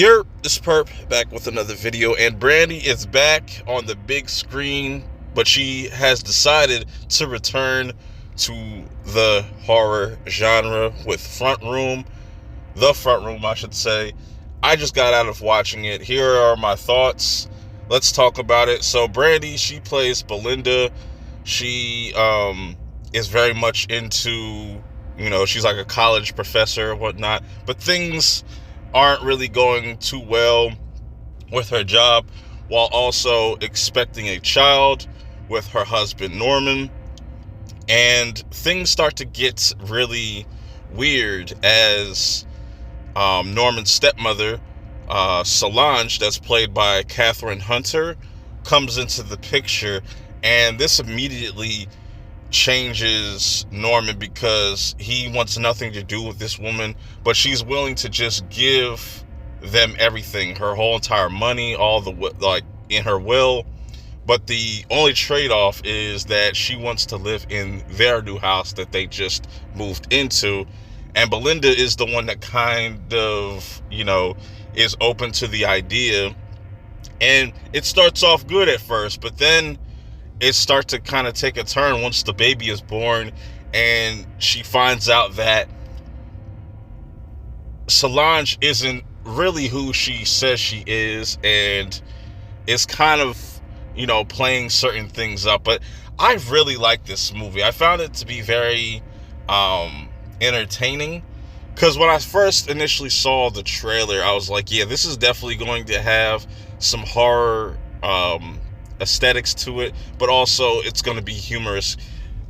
This Perp back with another video, and Brandy is back on the big screen, but she has decided to return to the horror genre with The Front Room, I should say. I just got out of watching it. Here are my thoughts. Let's talk about it. So Brandy, she plays Belinda. She is very much into, she's like a college professor and whatnot, but things aren't really going too well with her job, while also expecting a child with her husband Norman. And things start to get really weird as Norman's stepmother, Solange, that's played by Kathryn Hunter, comes into the picture, and this immediately changes Norman because he wants nothing to do with this woman, but she's willing to just give them everything, her whole entire money, all the in her will. But the only trade-off is that she wants to live in their new house that they just moved into, and Belinda is the one that kind of is open to the idea. And it starts off good at first, but then it starts to kind of take a turn once the baby is born, and she finds out that Solange isn't really who she says she is, and is kind of, playing certain things up. But I really like this movie. I found it to be very entertaining, because when I first initially saw the trailer, I was like, yeah, this is definitely going to have some horror aesthetics to it, but also it's going to be humorous.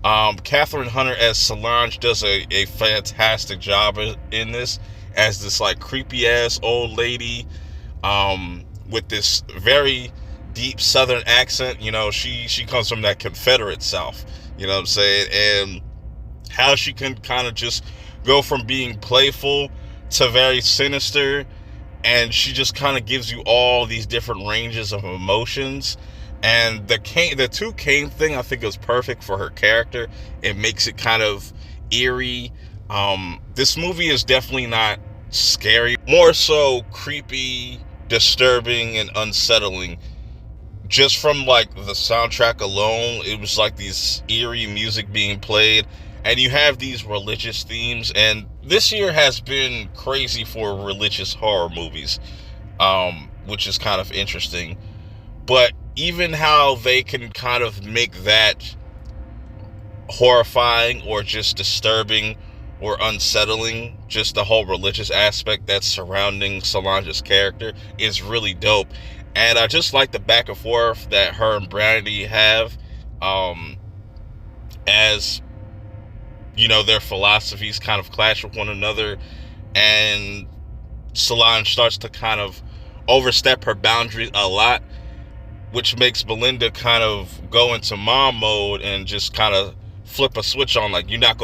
Kathryn Hunter as Solange does a fantastic job in this, as this like creepy ass old lady with this very deep southern accent. She comes from that Confederate South, you know what I'm saying, and how she can kind of just go from being playful to very sinister, and she just kind of gives you all these different ranges of emotions. And the two cane thing, I think, is perfect for her character. It makes it kind of eerie. This movie is definitely not scary, more so creepy, disturbing, and unsettling. Just from like the soundtrack alone, it was like these eerie music being played, and you have these religious themes. And this year has been crazy for religious horror movies, which is kind of interesting. But even how they can kind of make that horrifying or just disturbing or unsettling, just the whole religious aspect that's surrounding Solange's character, is really dope. And I just like the back and forth that her and Brandy have, as their philosophies kind of clash with one another, and Solange starts to kind of overstep her boundaries a lot, which makes Belinda kind of go into mom mode and just kind of flip a switch on, like, you're not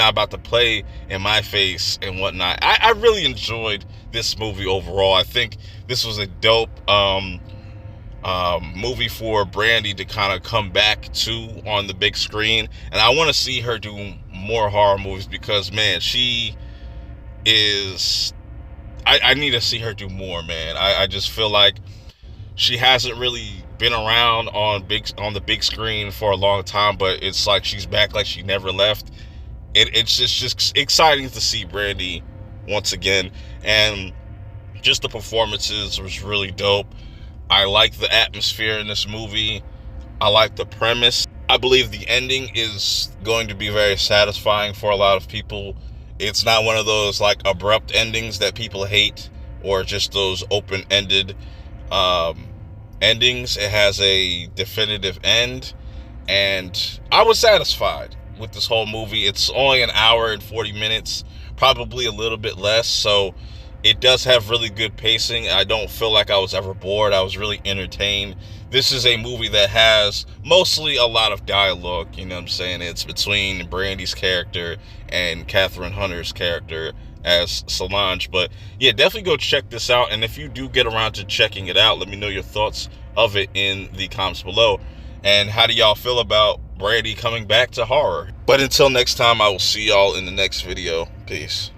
about to play in my face and whatnot. I really enjoyed this movie overall. I think this was a dope movie for Brandy to kind of come back to on the big screen, and I want to see her do more horror movies, because man, she is, I need to see her do more, man. I just feel like she hasn't really been around on the big screen for a long time, but it's like she's back like she never left. It's just exciting to see Brandy once again, and just the performances was really dope. I like the atmosphere in this movie. I like the premise. I believe the ending is going to be very satisfying for a lot of people. It's not one of those like abrupt endings that people hate, or just those open-ended endings. It has a definitive end, and I was satisfied with this whole movie. It's only an hour and 40 minutes, probably a little bit less, so it does have really good pacing. I don't feel like I was ever bored. I was really entertained. This is a movie that has mostly a lot of dialogue, you know what I'm saying? It's between Brandy's character and Kathryn Hunter's character as Solange. But yeah, definitely go check this out. And if you do get around to checking it out, let me know your thoughts of it in the comments below. And how do y'all feel about Brandy coming back to horror? But until next time, I will see y'all in the next video. Peace.